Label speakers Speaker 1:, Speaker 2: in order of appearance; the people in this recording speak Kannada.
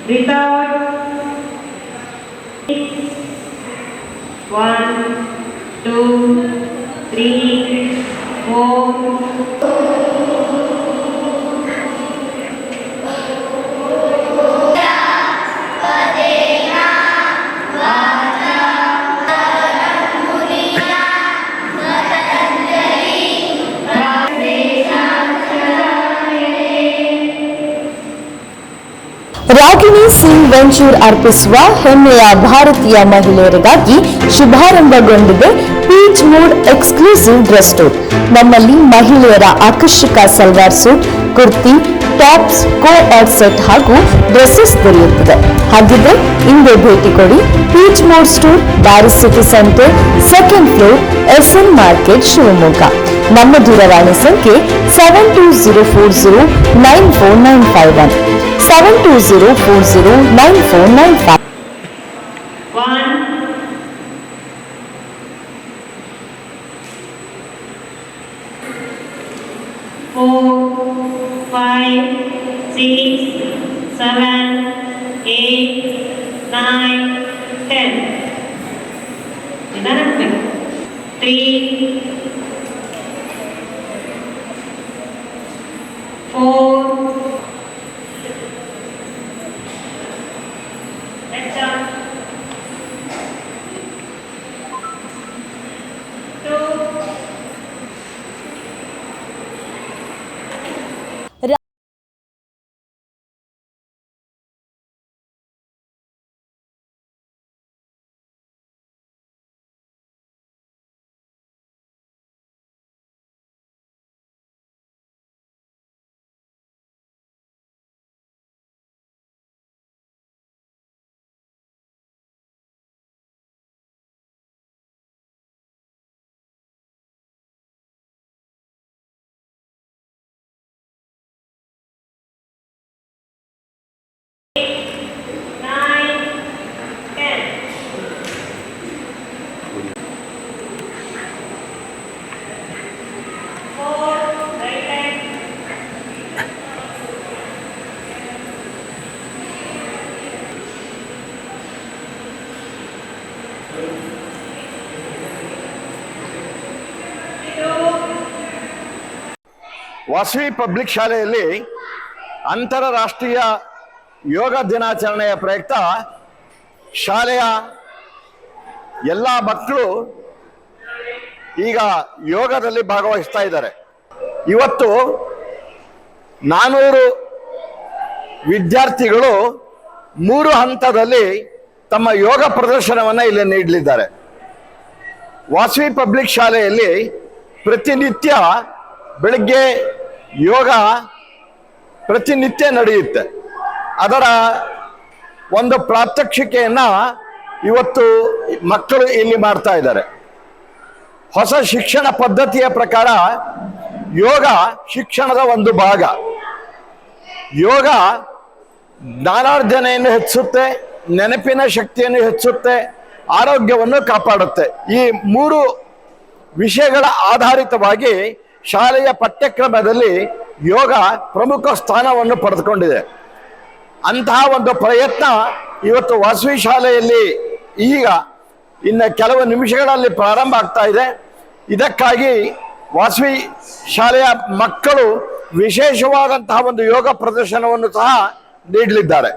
Speaker 1: Without 1, 2, 3, 4.
Speaker 2: ರಾಗಿಣಿ ಸಿಂಗ್ ವೆಂಚೂರ್ ಅರ್ಪಿಸುವ ಹೆಮ್ಮೆಯ ಭಾರತೀಯ ಮಹಿಳೆಯರಿಗಾಗಿ ಶುಭಾರಂಭಗೊಂಡಿದೆ Peach Mood exclusive dress store. ನಮ್ಮಲ್ಲಿ ಮಹಿಳೆಯರ ಆಕರ್ಷಕ salwar suit, kurti, tops, co ord set ಹಾಗೂ ಡ್ರೆಸ್ಸಸ್ ದೊರೆಯುತ್ತದೆ. ಹಾಗಿದ್ರೆ ಇಂದೇ ಭೇಟಿ ಕೊಡಿ ಪೀಚ್ ಮೂಡ್ ಸ್ಟೋರ್, ಡ್ಯಾರಿಸ್ city centre, second floor, SN market, Shivamogga. ನಮ್ಮ ದೂರವಾಣಿ ಸಂಖ್ಯೆ 7204094951 7204094951.
Speaker 1: 1, 4, 5, 6, 7, 8, 9, 10. 3, 4. Let's up. 2.
Speaker 3: ವಾಸವಿ ಪಬ್ಲಿಕ್ ಶಾಲೆಯಲ್ಲಿ ಅಂತಾರಾಷ್ಟ್ರೀಯ ಯೋಗ ದಿನಾಚರಣೆಯ ಪ್ರಯುಕ್ತ ಶಾಲೆಯ ಎಲ್ಲ ಮಕ್ಕಳು ಈಗ ಯೋಗದಲ್ಲಿ ಭಾಗವಹಿಸ್ತಾ ಇದ್ದಾರೆ. ಇವತ್ತು 400 ವಿದ್ಯಾರ್ಥಿಗಳು 3 ಹಂತದಲ್ಲಿ ತಮ್ಮ ಯೋಗ ಪ್ರದರ್ಶನವನ್ನು ಇಲ್ಲಿ ನೀಡಲಿದ್ದಾರೆ. ವಾಸವಿ ಪಬ್ಲಿಕ್ ಶಾಲೆಯಲ್ಲಿ ಪ್ರತಿನಿತ್ಯ ಬೆಳಗ್ಗೆ ಯೋಗ ಪ್ರತಿನಿತ್ಯ ನಡೆಯುತ್ತೆ. ಅದರ ಒಂದು ಪ್ರಾತ್ಯಕ್ಷಿಕೆಯನ್ನು ಇವತ್ತು ಮಕ್ಕಳು ಇಲ್ಲಿ ಮಾಡ್ತಾ ಇದ್ದಾರೆ. ಹೊಸ ಶಿಕ್ಷಣ ಪದ್ಧತಿಯ ಪ್ರಕಾರ ಯೋಗ ಶಿಕ್ಷಣದ ಒಂದು ಭಾಗ. ಯೋಗ ಜ್ಞಾನಾರ್ಜನೆಯನ್ನು ಹೆಚ್ಚಿಸುತ್ತೆ, ನೆನಪಿನ ಶಕ್ತಿಯನ್ನು ಹೆಚ್ಚಿಸುತ್ತೆ, ಆರೋಗ್ಯವನ್ನು ಕಾಪಾಡುತ್ತೆ. ಈ 3 ವಿಷಯಗಳ ಆಧಾರಿತವಾಗಿ ಶಾಲೆಯ ಪಠ್ಯಕ್ರಮದಲ್ಲಿ ಯೋಗ ಪ್ರಮುಖ ಸ್ಥಾನವನ್ನು ಪಡೆದುಕೊಂಡಿದೆ. ಅಂತಹ ಒಂದು ಪ್ರಯತ್ನ ಇವತ್ತು ವಾಸವಿ ಶಾಲೆಯಲ್ಲಿ ಈಗ ಇನ್ನು ಕೆಲವು ನಿಮಿಷಗಳಲ್ಲಿ ಪ್ರಾರಂಭ ಆಗ್ತಾ ಇದೆ. ಇದಕ್ಕಾಗಿ ವಾಸವಿ ಶಾಲೆಯ ಮಕ್ಕಳು ವಿಶೇಷವಾದಂತಹ ಒಂದು ಯೋಗ ಪ್ರದರ್ಶನವನ್ನು ಸಹ ನೀಡಲಿದ್ದಾರೆ.